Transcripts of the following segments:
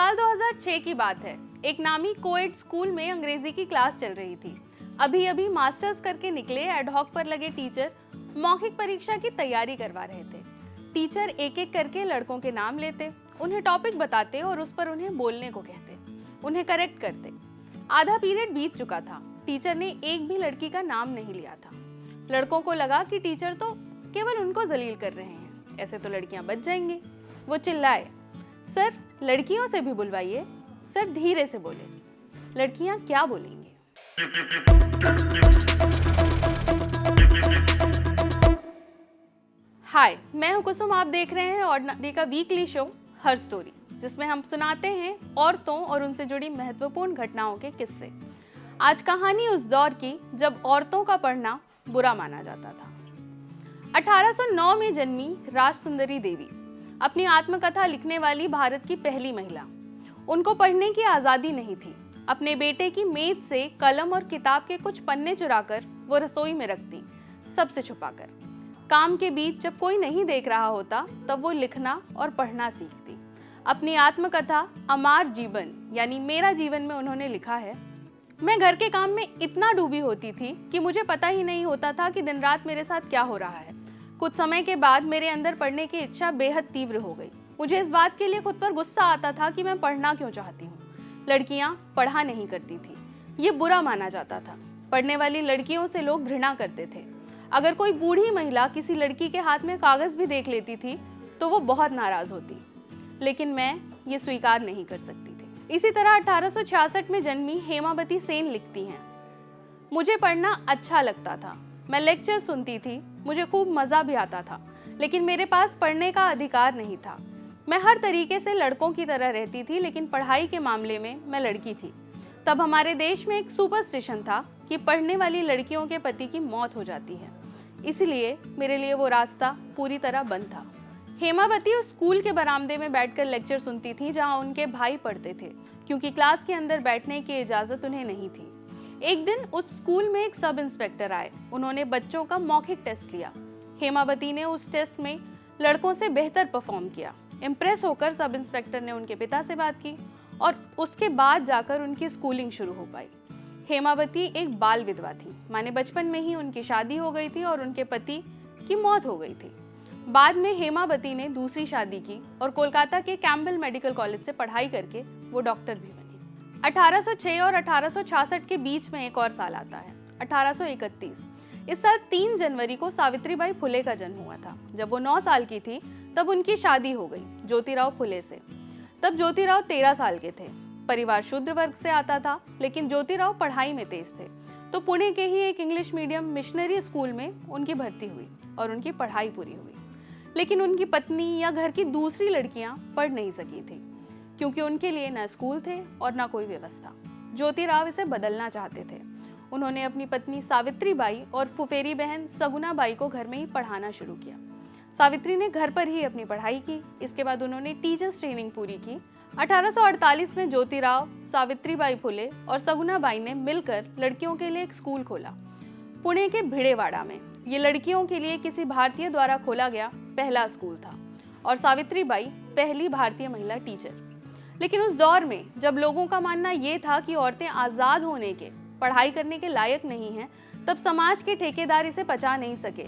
साल 2006 की बात है। एक नामी कोएड स्कूल में अंग्रेजी की क्लास चल रही थी। अभी अभी मास्टर्स करके निकले एडहॉक पर लगे टीचर मौखिक परीक्षा की तैयारी करवा रहे थे। टीचर एक एक करके लड़कों के नाम लेते, उन्हें टॉपिक बताते और उस पर उन्हें बोलने को कहते, उन्हें करेक्ट करते। आधा पीरियड बीत चुका था, टीचर ने एक भी लड़की का नाम नहीं लिया था। लड़कों को लगा कि टीचर तो केवल उनको जलील कर रहे हैं, ऐसे तो लड़कियां बच जाएंगी। वो चिल्लाए, सर लड़कियों से भी बुलवाइए। सर धीरे से बोले, लड़कियां क्या बोलेंगी। हाय, मैं हूं कुसुम। आप देख रहे हैं ऑर्डिनरी का वीकली शो हर स्टोरी, जिसमें हम सुनाते हैं औरतों और उनसे जुड़ी महत्वपूर्ण घटनाओं के किस्से। आज कहानी उस दौर की जब औरतों का पढ़ना बुरा माना जाता था। 1809 में जन्मी राजसुंदरी देवी अपनी आत्मकथा लिखने वाली भारत की पहली महिला। उनको पढ़ने की आज़ादी नहीं थी। अपने बेटे की मेज से कलम और किताब के कुछ पन्ने चुराकर वो रसोई में रखती, सबसे छुपाकर। काम के बीच जब कोई नहीं देख रहा होता तब वो लिखना और पढ़ना सीखती। अपनी आत्मकथा अमार जीवन यानी मेरा जीवन में उन्होंने लिखा है, मैं घर के काम में इतना डूबी होती थी कि मुझे पता ही नहीं होता था कि दिन रात मेरे साथ क्या हो रहा है। कुछ समय के बाद मेरे अंदर पढ़ने की इच्छा बेहद तीव्र हो गई। मुझे इस बात के लिए खुद पर गुस्सा आता था कि मैं पढ़ना क्यों चाहती हूँ। लड़कियाँ पढ़ा नहीं करती थी, ये बुरा माना जाता था। पढ़ने वाली लड़कियों से लोग घृणा करते थे। अगर कोई बूढ़ी महिला किसी लड़की के हाथ में कागज भी देख लेती थी तो वो बहुत नाराज होती, लेकिन मैं ये स्वीकार नहीं कर सकती थी। इसी तरह 1866 में जन्मी हेमावती सेन लिखती हैं, मुझे पढ़ना अच्छा लगता था, मैं लेक्चर सुनती थी, मुझे खूब मज़ा भी आता था, लेकिन मेरे पास पढ़ने का अधिकार नहीं था। मैं हर तरीके से लड़कों की तरह रहती थी, लेकिन पढ़ाई के मामले में मैं लड़की थी। तब हमारे देश में एक सुपरस्टिशन था कि पढ़ने वाली लड़कियों के पति की मौत हो जाती है, इसलिए मेरे लिए वो रास्ता पूरी तरह बंद था। हेमावती उस स्कूल के बरामदे में बैठकर लेक्चर सुनती थी जहाँ उनके भाई पढ़ते थे, क्योंकि क्लास के अंदर बैठने की इजाज़त उन्हें नहीं थी। एक दिन उस स्कूल में एक सब इंस्पेक्टर आए। उन्होंने बच्चों का मौखिक टेस्ट लिया। हेमावती ने उस टेस्ट में लड़कों से बेहतर परफॉर्म किया। इम्प्रेस होकर सब इंस्पेक्टर ने उनके पिता से बात की और उसके बाद जाकर उनकी स्कूलिंग शुरू हो पाई। हेमावती एक बाल विधवा थी, माने बचपन में ही उनकी शादी हो गई थी और उनके पति की मौत हो गई थी। बाद में हेमावती ने दूसरी शादी की और कोलकाता के कैम्पबेल मेडिकल कॉलेज से पढ़ाई करके वो डॉक्टर भी बनी। 1806 और 1866 के बीच में एक और साल आता है, 1831। इस साल 3 जनवरी को सावित्रीबाई फुले का जन्म हुआ था। जब वो 9 साल की थी तब उनकी शादी हो गई ज्योतिराव फुले से। तब ज्योतिराव 13 साल के थे। परिवार शूद्र वर्ग से आता था, लेकिन ज्योतिराव पढ़ाई में तेज थे, तो पुणे के ही एक इंग्लिश मीडियम मिशनरी स्कूल में उनकी भर्ती हुई और उनकी पढ़ाई पूरी हुई। लेकिन उनकी पत्नी या घर की दूसरी लड़कियां पढ़ नहीं सकी थी, क्योंकि उनके लिए न स्कूल थे और न कोई व्यवस्था। ज्योतिराव इसे बदलना चाहते थे। उन्होंने अपनी पत्नी सावित्रीबाई और फुफेरी बहन सगुनाबाई को घर में ही पढ़ाना शुरू किया। सावित्री ने घर पर ही अपनी पढ़ाई की। इसके बाद उन्होंने टीचर्स ट्रेनिंग पूरी की। 1848 में ज्योतिराव, सावित्रीबाई फुले और सगुनाबाई ने मिलकर लड़कियों के लिए एक स्कूल खोला, पुणे के भिड़ेवाड़ा में। ये लड़कियों के लिए किसी भारतीय द्वारा खोला गया पहला स्कूल था और सावित्रीबाई पहली भारतीय महिला टीचर। लेकिन उस दौर में जब लोगों का मानना ये था कि औरतें आज़ाद होने के, पढ़ाई करने के लायक नहीं हैं, तब समाज के ठेकेदार इसे पचा नहीं सके।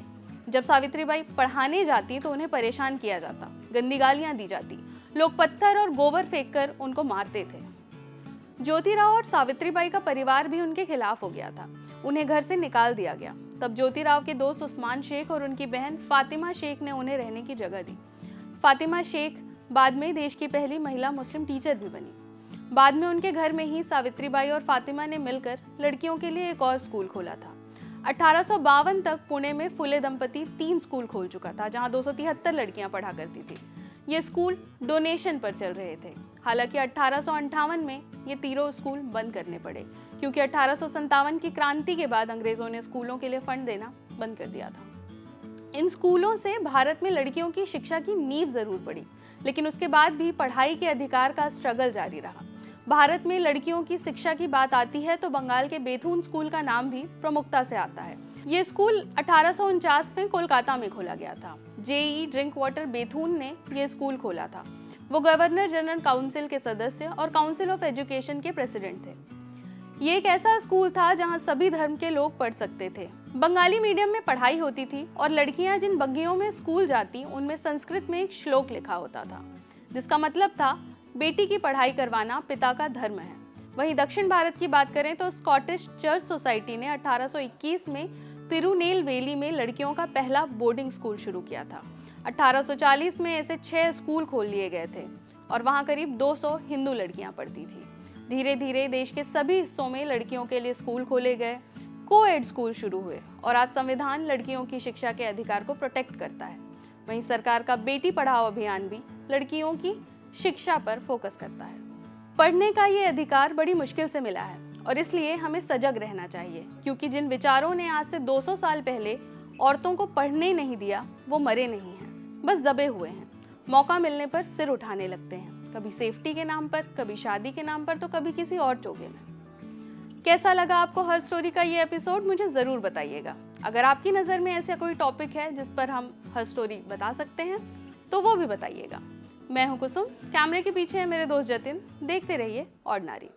जब सावित्रीबाई पढ़ाने जाती तो उन्हें परेशान किया जाता, गंदी गालियां दी जाती, लोग पत्थर और गोबर फेंककर उनको मारते थे। ज्योतिराव और सावित्रीबाई का परिवार भी उनके खिलाफ हो गया था। उन्हें घर से निकाल दिया गया। तब ज्योतिराव के दोस्त उस्मान शेख और उनकी बहन फातिमा शेख ने उन्हें रहने की जगह दी। फातिमा शेख बाद में देश की पहली महिला मुस्लिम टीचर भी बनी। बाद में उनके घर में ही सावित्रीबाई और फातिमा ने मिलकर लड़कियों के लिए एक और स्कूल खोला था। 1852 तक पुणे में फुले दंपति 3 स्कूल खोल चुका था, जहां 273 लड़कियां पढ़ा करती थी। ये स्कूल डोनेशन पर चल रहे थे। हालांकि 1858 में ये तीनों स्कूल बंद करने पड़े, क्योंकि 1857 की क्रांति के बाद अंग्रेजों ने स्कूलों के लिए फंड देना बंद कर दिया था। इन स्कूलों से भारत में लड़कियों की शिक्षा की नींव जरूर पड़ी, लेकिन उसके बाद भी पढ़ाई के अधिकार का स्ट्रगल जारी रहा। भारत में लड़कियों की शिक्षा की बात आती है तो बंगाल के बेथुन स्कूल का नाम भी प्रमुखता से आता है। ये स्कूल 1849 में कोलकाता में खोला गया था। जेई ड्रिंक वाटर बेथुन ने ये स्कूल खोला था। वो गवर्नर जनरल काउंसिल के सदस्य और काउंसिल ऑफ एजुकेशन के प्रेसिडेंट थे। ये एक ऐसा स्कूल था जहां सभी धर्म के लोग पढ़ सकते थे। बंगाली मीडियम में पढ़ाई होती थी और लड़कियां जिन बग्गियों में स्कूल जाती उनमें संस्कृत में एक श्लोक लिखा होता था, जिसका मतलब था बेटी की पढ़ाई करवाना पिता का धर्म है। वहीं दक्षिण भारत की बात करें तो स्कॉटिश चर्च सोसाइटी ने 1821 में तिरुनेलवेली में लड़कियों का पहला बोर्डिंग स्कूल शुरू किया था। 1840 में ऐसे 6 स्कूल खोल लिए गए थे और वहां करीब 200 हिंदू लड़कियां पढ़ती थी। धीरे धीरे देश के सभी हिस्सों में लड़कियों के लिए स्कूल खोले गए, कोएड स्कूल शुरू हुए और आज संविधान लड़कियों की शिक्षा के अधिकार को प्रोटेक्ट करता है। वहीं सरकार का बेटी पढ़ाओ अभियान भी लड़कियों की शिक्षा पर फोकस करता है। पढ़ने का ये अधिकार बड़ी मुश्किल से मिला है और इसलिए हमें सजग रहना चाहिए, क्योंकि जिन विचारों ने आज से 200 साल पहले औरतों को पढ़ने नहीं दिया वो मरे नहीं हैं, बस दबे हुए हैं। मौका मिलने पर सिर उठाने लगते हैं, कभी सेफ्टी के नाम पर, कभी शादी के नाम पर, तो कभी किसी और चोगे में। कैसा लगा आपको हर स्टोरी का ये एपिसोड, मुझे ज़रूर बताइएगा। अगर आपकी नज़र में ऐसा कोई टॉपिक है जिस पर हम हर स्टोरी बता सकते हैं तो वो भी बताइएगा। मैं हूं कुसुम, कैमरे के पीछे है मेरे दोस्त जतिन। देखते रहिए ऑर्डिनरी।